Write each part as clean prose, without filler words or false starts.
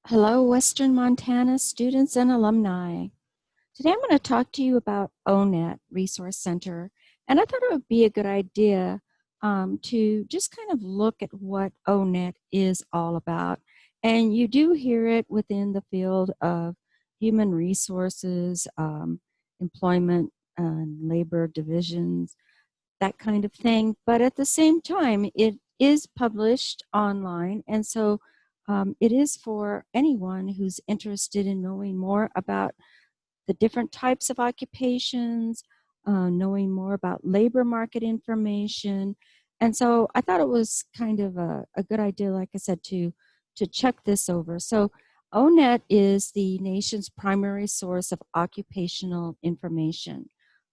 Hello, Western Montana students and alumni. Today I'm going to talk to you about ONET Resource Center, and I thought it would be a good idea to just kind of look at what ONET is all about. And you do hear it within the field of human resources, employment, and labor divisions, that kind of thing. But at the same time, it is published online, and so it is for anyone who's interested in knowing more about the different types of occupations, knowing more about labor market information. And so I thought it was kind of a good idea, like I said, to check this over. So ONET is the nation's primary source of occupational information.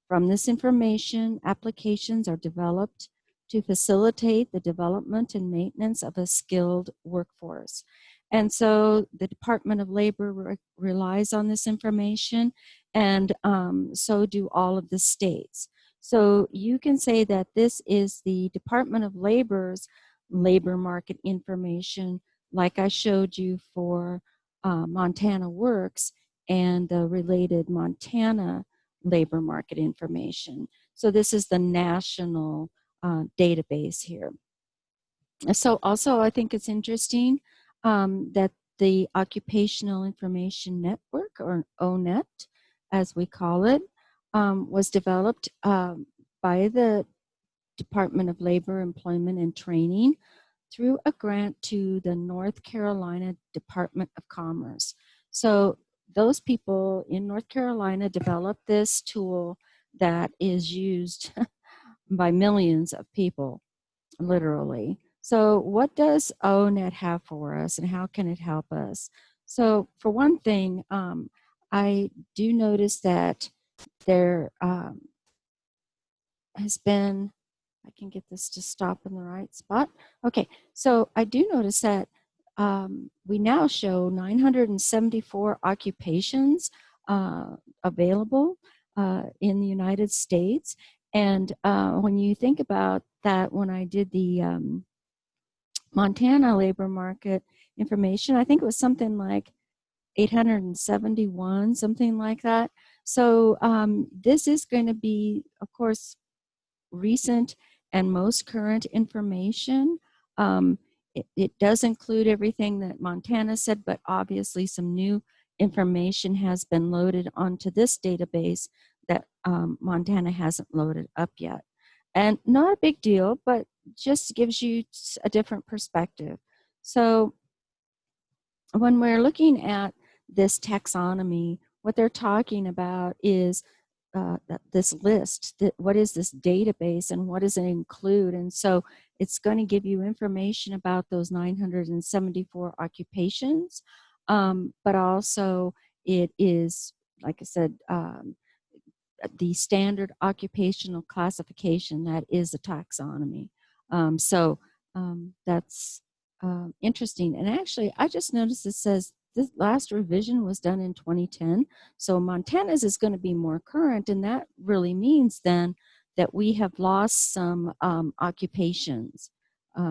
From this information, applications are developed to facilitate the development and maintenance of a skilled workforce. And so the Department of Labor relies on this information, and so do all of the states. So you can say that this is the Department of Labor's labor market information, like I showed you for Montana Works and the related Montana labor market information. So this is the national database here. So also I think it's interesting that the Occupational Information Network, or ONET as we call it, was developed by the Department of Labor, Employment, and Training through a grant to the North Carolina Department of Commerce. So those people in North Carolina developed this tool that is used by millions of people, literally. So what does ONET have for us, and how can it help us? So for one thing, I do notice that there has been, I can get this to stop in the right spot. Okay, so I do notice that we now show 974 occupations available in the United States. And when you think about that, when I did the Montana labor market information, I think it was something like 871, something like that. So this is going to be, of course, recent and most current information. It does include everything that Montana said, but obviously some new information has been loaded onto this database that Montana hasn't loaded up yet. And not a big deal, but just gives you a different perspective. So when we're looking at this taxonomy, what they're talking about is this list, what is this database and what does it include? And so it's going to give you information about those 974 occupations, but also it is, like I said, the standard occupational classification that is a taxonomy. That's interesting. And actually, I just noticed it says this last revision was done in 2010. So Montana's is going to be more current, and that really means then that we have lost some occupations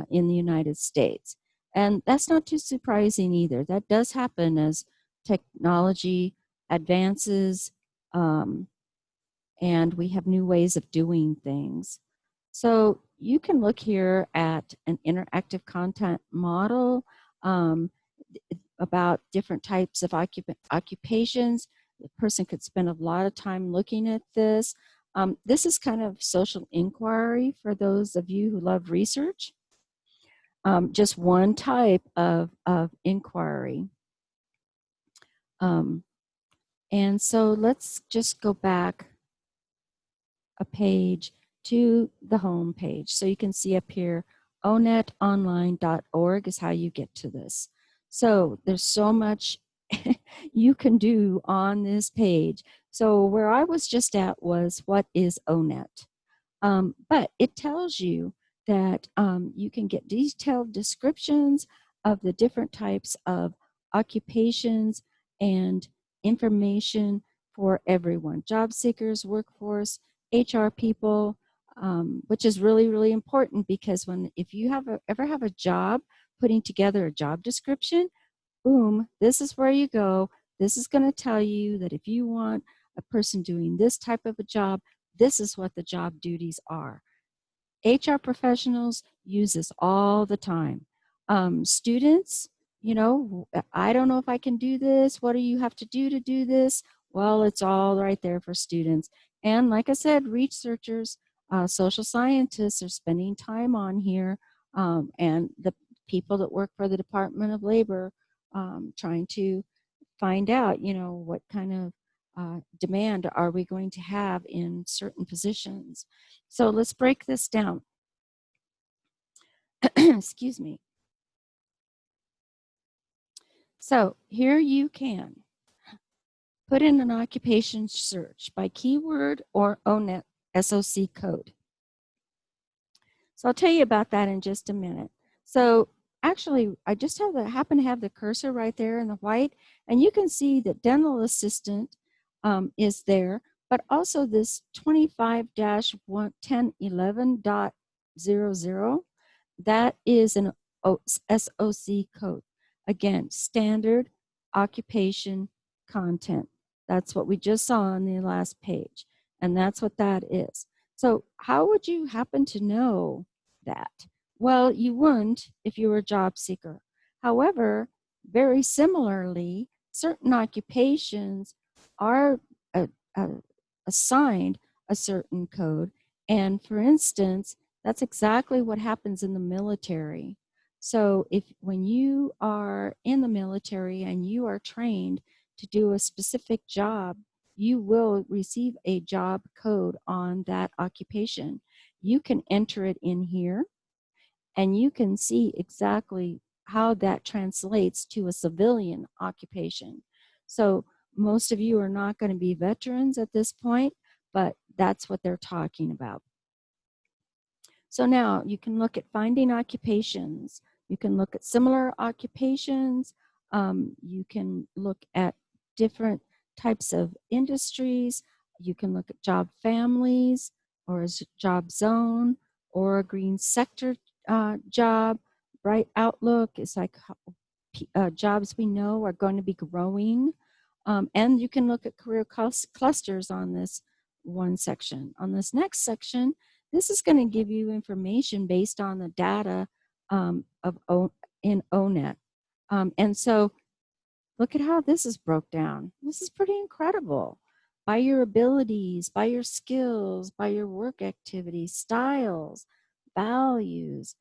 in the United States. And that's not too surprising either. That does happen as technology advances, and we have new ways of doing things. So you can look here at an interactive content model about different types of occupations. The person could spend a lot of time looking at this. This is kind of social inquiry for those of you who love research. Just one type of inquiry. And so let's just go back a page to the home page. So you can see up here, onetonline.org is how you get to this. So there's so much you can do on this page. So where I was just at was, what is ONET? But it tells you that you can get detailed descriptions of the different types of occupations and information for everyone, job seekers, workforce, HR people, which is really, really important, because if you ever have a job, putting together a job description, boom, this is where you go. This is going to tell you that if you want a person doing this type of a job, this is what the job duties are. HR professionals use this all the time. Students, I don't know if I can do this. What do you have to do this? Well, it's all right there for students. And like I said, researchers, social scientists are spending time on here, and the people that work for the Department of Labor trying to find out, what kind of demand are we going to have in certain positions. So let's break this down. Excuse me. So here you can put in an occupation search by keyword or ONET SOC code. So I'll tell you about that in just a minute. So actually, I just happen to have the cursor right there in the white, and you can see that dental assistant is there, but also this 25-1011.00, that is an SOC code. Again, standard occupation content. That's what we just saw on the last page, and that's what that is. So how would you happen to know that? Well, you wouldn't if you were a job seeker. However, very similarly, certain occupations are assigned a certain code. And for instance, that's exactly what happens in the military. So when you are in the military and you are trained to do a specific job, you will receive a job code on that occupation. You can enter it in here, and you can see exactly how that translates to a civilian occupation. So most of you are not going to be veterans at this point, but that's what they're talking about. So now you can look at finding occupations. You can look at similar occupations. You can look at different types of industries. You can look at job families or a job zone or a green sector job. Bright outlook is like jobs we know are going to be growing. And you can look at career clusters on this one section. On this next section, this is going to give you information based on the data in ONET. And so look at how this is broke down. This is pretty incredible. By your abilities, by your skills, by your work activities, styles, values.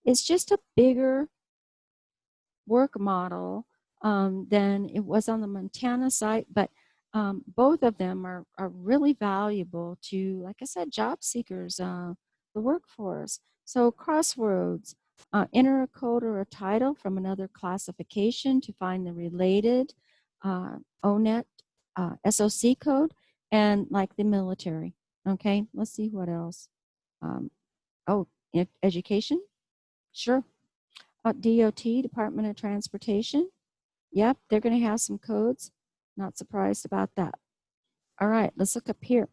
It's just a bigger work model than it was on the Montana site, but both of them are really valuable to, like I said, job seekers, the workforce. So crossroads, enter a code or a title from another classification to find the related ONET SOC code, and like the military. Okay, let's see what else. Oh, education, sure. DOT, Department of Transportation. Yep, they're going to have some codes. Not surprised about that. All right, let's look up here.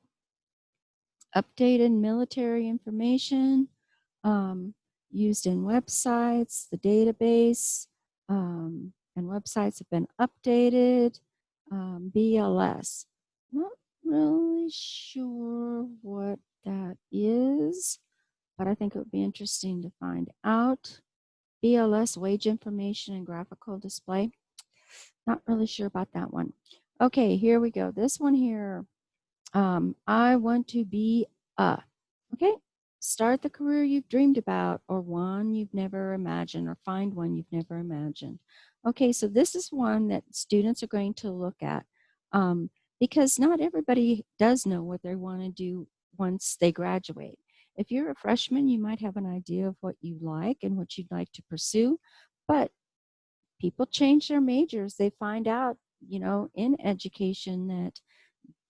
Updated military information used in websites, the database, and websites have been updated. BLS. Not really sure what that is, but I think it would be interesting to find out. BLS, wage information and graphical display. Not really sure about that one. Okay, here we go. This one here, I want to be a. Okay, start the career you've dreamed about, or one you've never imagined, or find one you've never imagined. Okay, so this is one that students are going to look at because not everybody does know what they want to do once they graduate. If you're a freshman, you might have an idea of what you like and what you'd like to pursue, but people change their majors. They find out, in education that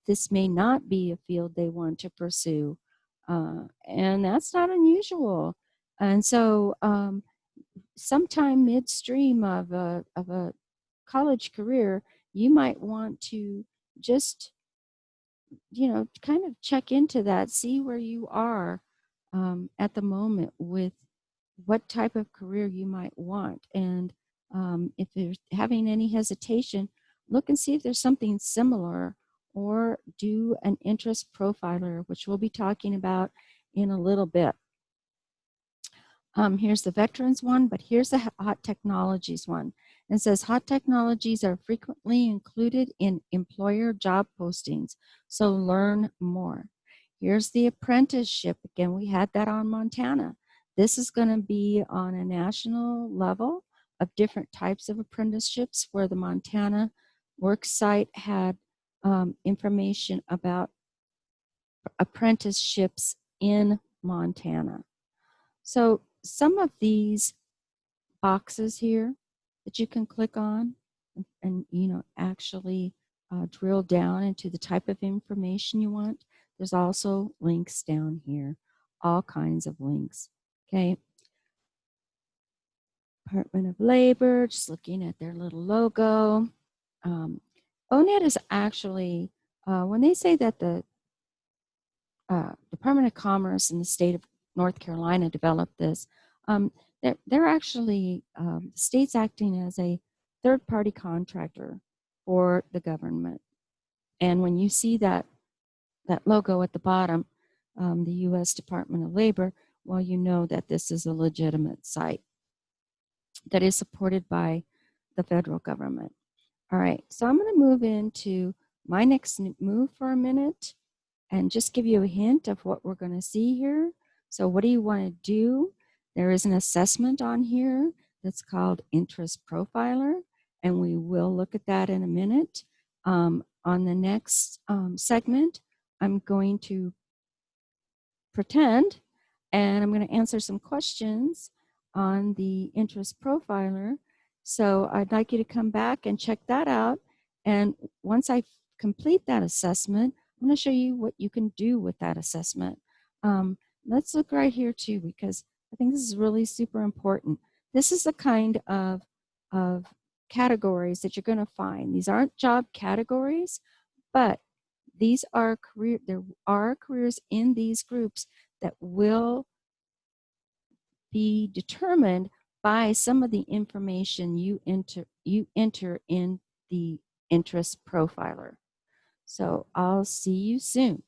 this may not be a field they want to pursue. And that's not unusual. And so sometime midstream of a college career, you might want to just, kind of check into that, see where you are at the moment with what type of career you might want. And If you're having any hesitation, look and see if there's something similar, or do an interest profiler, which we'll be talking about in a little bit. Here's the veterans one, but here's the hot technologies one. It says hot technologies are frequently included in employer job postings, so learn more. Here's the apprenticeship. Again, we had that on Montana. This is going to be on a national level of different types of apprenticeships, where the Montana worksite had information about apprenticeships in Montana. So some of these boxes here that you can click on and actually drill down into the type of information you want. There's also links down here, all kinds of links. Okay. Department of Labor, just looking at their little logo. O-Net is actually, when they say that the Department of Commerce in the state of North Carolina developed this, they're actually, the state's acting as a third-party contractor for the government. And when you see that logo at the bottom, the U.S. Department of Labor, well, you know that this is a legitimate site that is supported by the federal government. All right, so I'm going to move into my next move for a minute and just give you a hint of what we're going to see here. So what do you want to do? There is an assessment on here that's called Interest Profiler, and we will look at that in a minute. On the next segment, I'm going to pretend, and I'm going to answer some questions on the Interest Profiler. So I'd like you to come back and check that out. And once I complete that assessment, I'm going to show you what you can do with that assessment. Let's look right here too, because I think this is really super important. This is the kind of categories that you're going to find. These aren't job categories, but these are there are careers in these groups that will be determined by some of the information you enter in the Interest Profiler. So I'll see you soon.